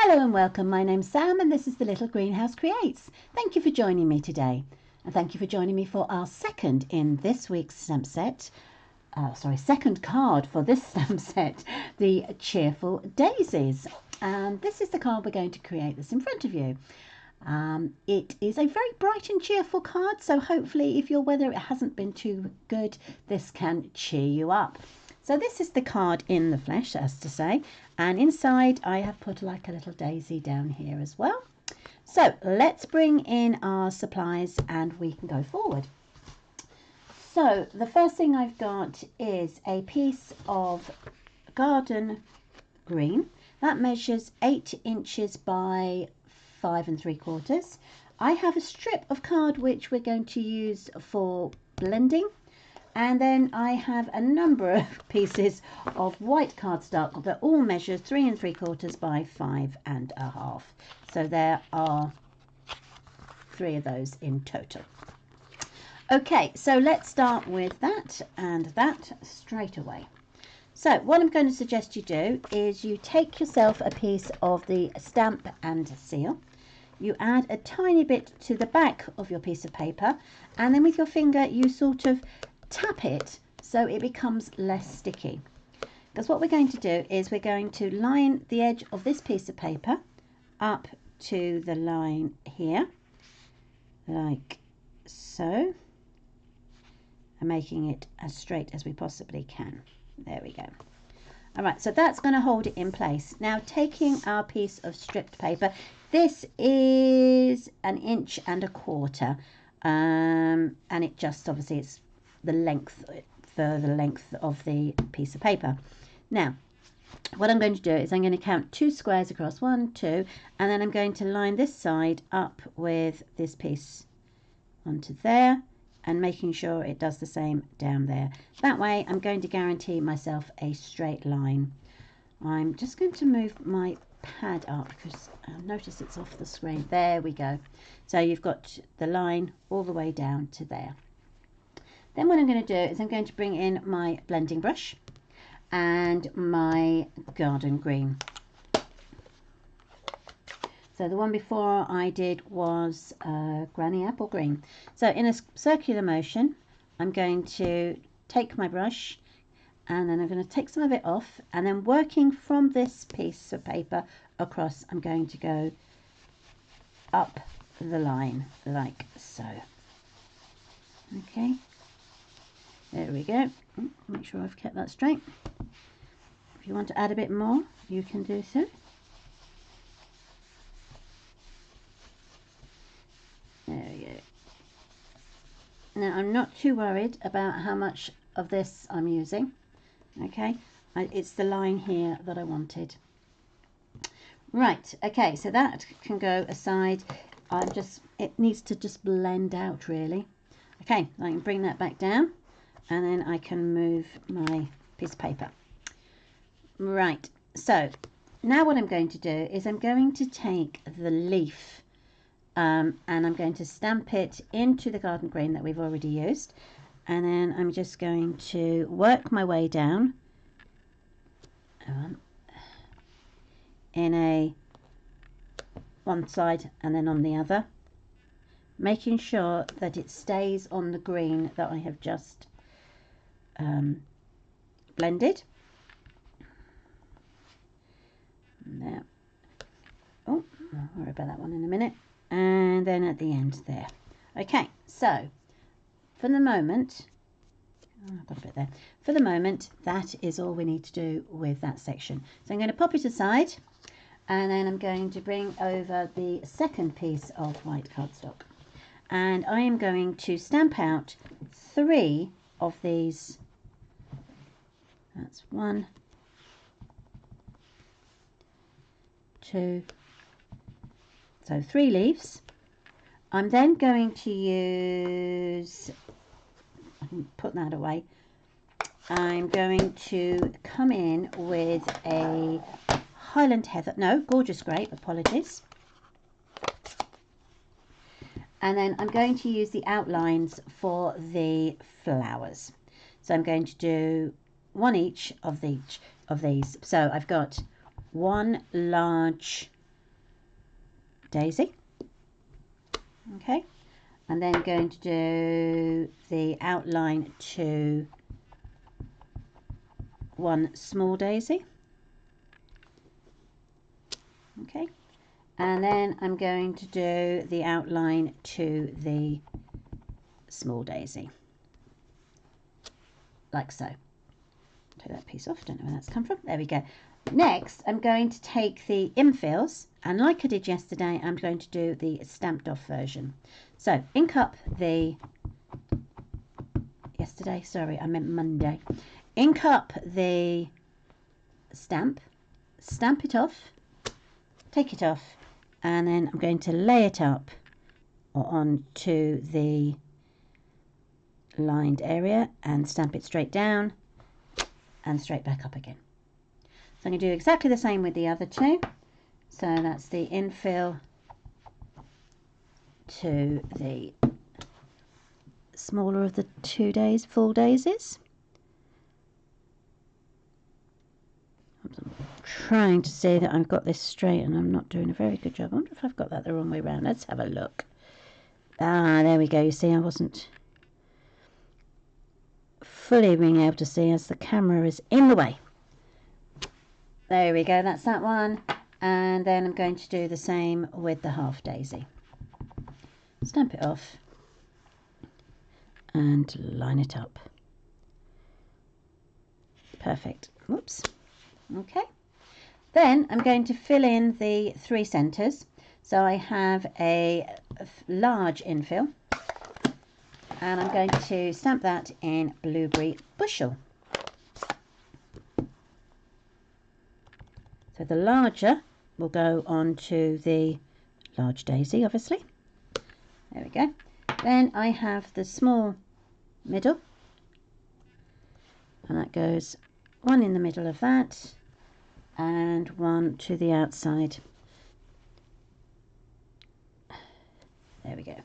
Hello and welcome. My name's Sam and this is the Little Greenhouse Creates. Thank you for joining me today. And thank you for joining me for our second in this week's stamp set. Second card for this stamp set, the Cheerful Daisies. And this is the card we're going to create that's in front of you. It is a very bright and cheerful card, so hopefully if your weather hasn't been too good, this can cheer you up. So this is the card in the flesh, as to say, and inside I have put like a little daisy down here as well. So let's bring in our supplies and we can go forward. So the first thing I've got is a piece of garden green that measures 8 inches by 5 3/4. I have a strip of card which we're going to use for blending. And then I have a number of pieces of white cardstock that all measure 3 3/4 by 5 1/2. So there are 3 of those in total. Okay, so let's start with that and that straight away. So what I'm going to suggest you do is you take yourself a piece of the stamp and seal. You add a tiny bit to the back of your piece of paper, and then with your finger you sort of tap it so it becomes less sticky. Because what we're going to do is we're going to line the edge of this piece of paper up to the line here, like so, and making it as straight as we possibly can. There we go. Alright, so that's going to hold it in place. Now taking our piece of stripped paper, this is 1.25 inches, and it just obviously it's the length of the piece of paper. Now what I'm going to do is I'm going to count 2 squares across, 1, 2, and then I'm going to line this side up with this piece onto there and making sure it does the same down there. That way I'm going to guarantee myself a straight line. I'm just going to move my pad up because I notice it's off the screen. There we go. So you've got the line all the way down to there. Then what I'm going to do is I'm going to bring in my blending brush and my garden green. So the one before I did was Granny Apple Green. So in a circular motion, I'm going to take my brush and then I'm going to take some of it off, and then working from this piece of paper across, I'm going to go up the line like so. Okay. There we go. Make sure I've kept that straight. If you want to add a bit more, you can do so. There we go. Now I'm not too worried about how much of this I'm using. Okay, it's the line here that I wanted. Right, okay, so that can go aside. It needs to just blend out really. Okay, I can bring that back down. And then I can move my piece of paper. Right, so now what I'm going to do is I'm going to take the leaf and I'm going to stamp it into the garden green that we've already used. And then I'm just going to work my way down in a one side and then on the other, making sure that it stays on the green that I have just blended. Now, oh, I'll worry about that one in a minute. And then at the end there. Okay, so for the moment, I've got a bit there. For the moment, that is all we need to do with that section. So I'm going to pop it aside, and then I'm going to bring over the second piece of white cardstock, and I am going to stamp out 3 of these. That's 1, 2, so 3 leaves. I'm then going to use, I can put that away, I'm going to come in with a Highland Heather, no, Gorgeous Grape, apologies. And then I'm going to use the outlines for the flowers. So I'm going to do 1 each of these. So I've got 1 large daisy. Okay, and then going to do the outline to one small daisy. Okay, and then I'm going to do the outline to the small daisy, like so. Take that piece off, don't know where that's come from. There we go. Next, I'm going to take the infills, and like I did yesterday, I'm going to do the stamped off version. So ink up the, yesterday, sorry, I meant Monday. Ink up the stamp, stamp it off, take it off, and then I'm going to lay it up onto the lined area and stamp it straight down and straight back up again. So I'm going to do exactly the same with the other two. So that's the infill to the smaller of the full daisies. I'm trying to see that I've got this straight and I'm not doing a very good job. I wonder if I've got that the wrong way around. Let's have a look. Ah, there we go. You see, I wasn't fully being able to see as the camera is in the way. There we go, that's that one. And then I'm going to do the same with the half daisy. Stamp it off and line it up. Perfect. Whoops. Okay. Then I'm going to fill in the 3 centres. So I have a large infill, and I'm going to stamp that in Blueberry Bushel. So the larger will go on to the large daisy, obviously. There we go. Then I have the small middle, and that goes one in the middle of that and one to the outside. There we go.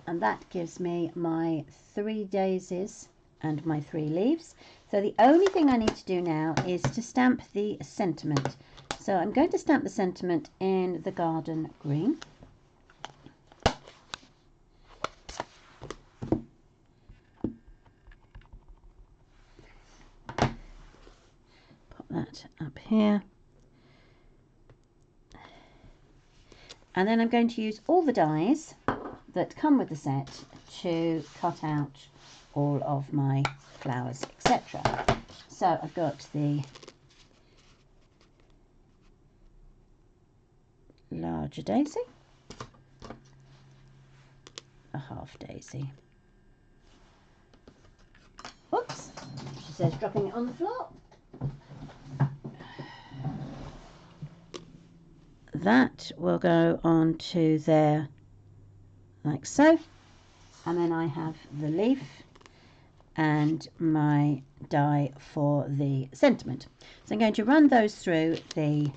And that gives me my 3 daisies and my 3 leaves. So the only thing I need to do now is to stamp the sentiment. So I'm going to stamp the sentiment in the garden green. Pop that up here. And then I'm going to use all the dies that come with the set to cut out all of my flowers, etc. So I've got the larger daisy, a half daisy. Oops, she says dropping it on the floor. That will go on to there like so, and then I have the leaf and my die for the sentiment. So I'm going to run those through the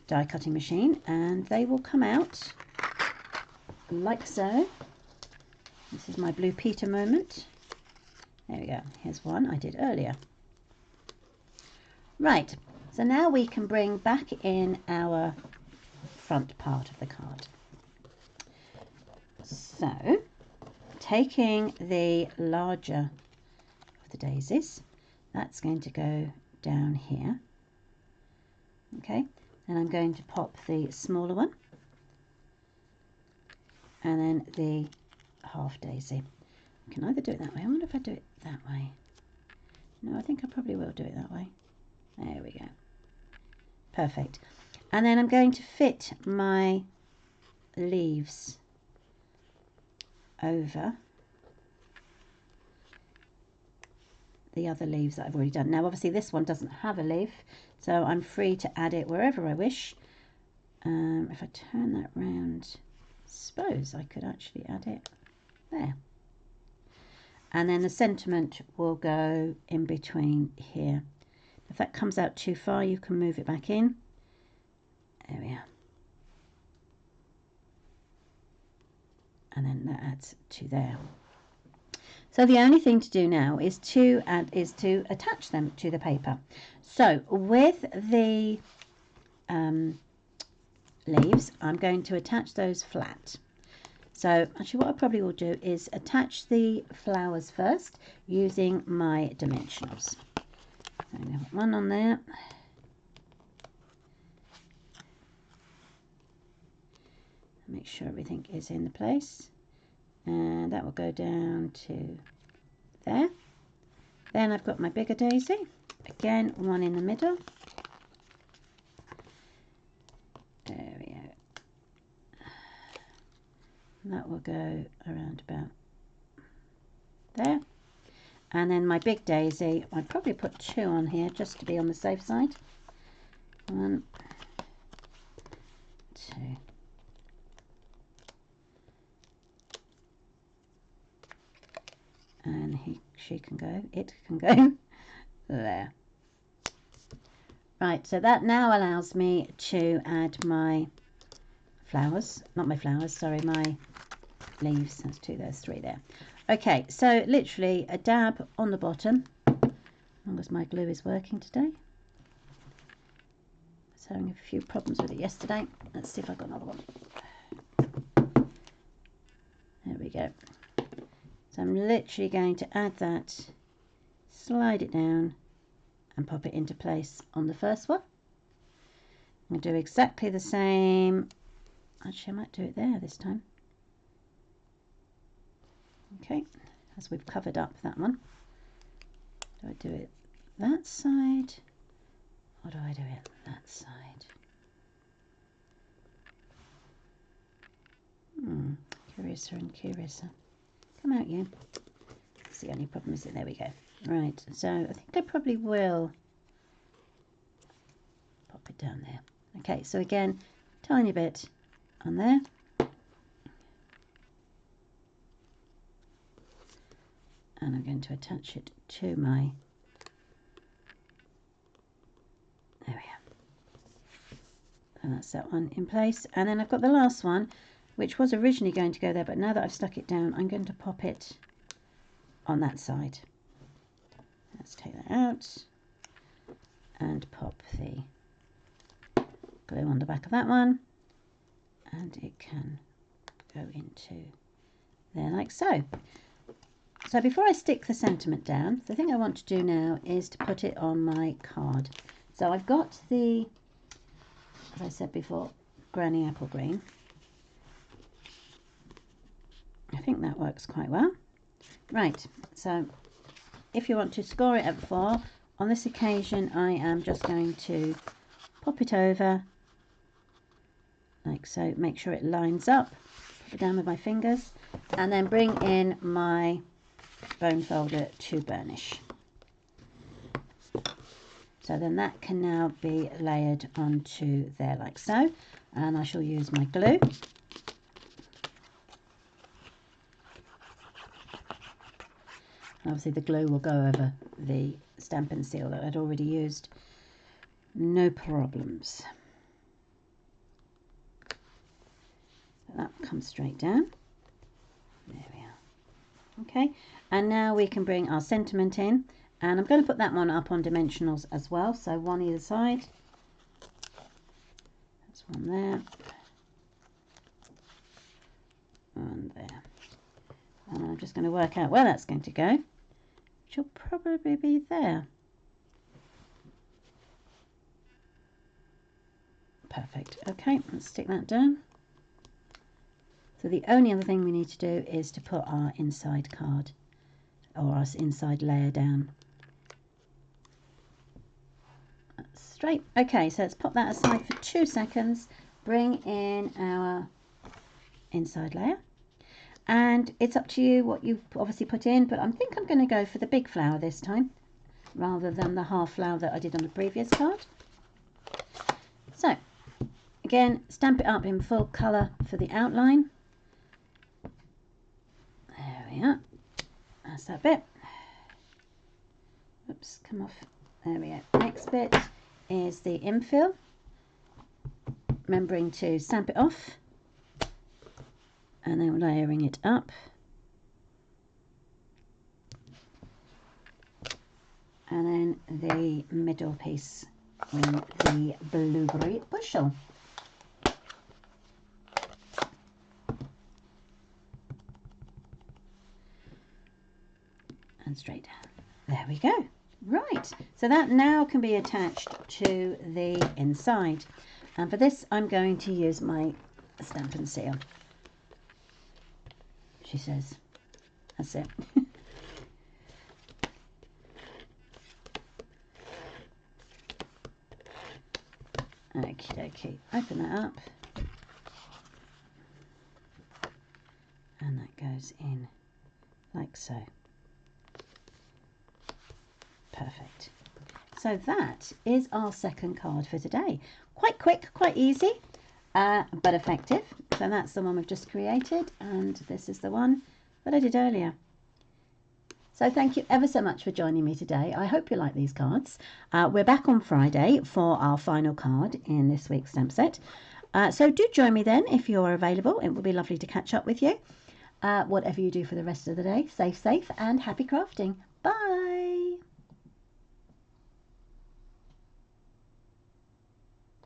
die cutting machine and they will come out like so. This is my Blue Peter moment. There we go. Here's one I did earlier. Right, so now we can bring back in our front part of the card. So, taking the larger of the daisies, that's going to go down here. Okay, and I'm going to pop the smaller one and then the half daisy. I can either do it that way. I wonder if I do it that way. No, I think I probably will do it that way. There we go. Perfect. And then I'm going to fit my leaves over the other leaves that I've already done. Now obviously this one doesn't have a leaf, so I'm free to add it wherever I wish. If I turn that round, I suppose I could actually add it there. And then the sentiment will go in between here. If that comes out too far, you can move it back in. There we are. And then that adds to there. So the only thing to do now is to attach them to the paper. So with the leaves, I'm going to attach those flat. So actually what I probably will do is attach the flowers first using my dimensionals. So I'm going to put one on there. Make sure everything is in the place. And that will go down to there. Then I've got my bigger daisy. Again, one in the middle. There we go. And that will go around about there. And then my big daisy, I'd probably put 2 on here just to be on the safe side. 1, 2. And she can go, it can go there. Right, so that now allows me to add my flowers, not my flowers, sorry, my leaves. That's 2, there's 3 there. Okay, so literally a dab on the bottom, as long as my glue is working today. I was having a few problems with it yesterday. Let's see if I've got another one. There we go. So I'm literally going to add that, slide it down and pop it into place on the first one. I'm going to do exactly the same. Actually, I might do it there this time. Okay, as we've covered up that one. Do I do it that side or do I do it that side? Curiouser and curiouser. Come out, you. That's the only problem, is it? There we go. Right, so I think I probably will pop it down there. Okay, so again, tiny bit on there. And I'm going to attach it to my, there we are. And that's that one in place. And then I've got the last one, which was originally going to go there, but now that I've stuck it down, I'm going to pop it on that side. Let's take that out and pop the glue on the back of that one, and it can go into there like so. So before I stick the sentiment down, the thing I want to do now is to put it on my card. So I've got the, as I said before, Granny Apple Green. I think that works quite well. Right, so if you want to score it at 4, on this occasion I am just going to pop it over like so, make sure it lines up, put it down with my fingers, and then bring in my bone folder to burnish. So then that can now be layered onto there like so, and I shall use my glue. Obviously the glue will go over the Stampin' Seal that I'd already used. No problems. That comes straight down. There we are. Okay, and now we can bring our sentiment in, and I'm going to put that one up on dimensionals as well, so one either side. That's one there. One there. And I'm just going to work out where that's going to go, which will probably be there. Perfect. Okay, let's stick that down. So the only other thing we need to do is to put our inside card or our inside layer down. That's straight. Okay, so let's pop that aside for 2 seconds. Bring in our inside layer. And it's up to you what you've obviously put in, but I think I'm going to go for the big flower this time rather than the half flower that I did on the previous card. So again, stamp it up in full colour for the outline. There we are. That's that bit. Oops, come off. There we go. Next bit is the infill. Remembering to stamp it off. And then layering it up. And then the middle piece in the blueberry bushel. And straight down. There we go. Right, so that now can be attached to the inside. And for this, I'm going to use my stamp and seal. She says, that's it. Okie dokie, open that up. And that goes in like so. Perfect. So that is our second card for today. Quite quick, quite easy, but effective. So that's the one we've just created, and this is the one that I did earlier. So thank you ever so much for joining me today. I hope you like these cards. We're back on Friday for our final card in this week's stamp set. So do join me then if you're available. It will be lovely to catch up with you. Whatever you do for the rest of the day, safe, and happy crafting. Bye.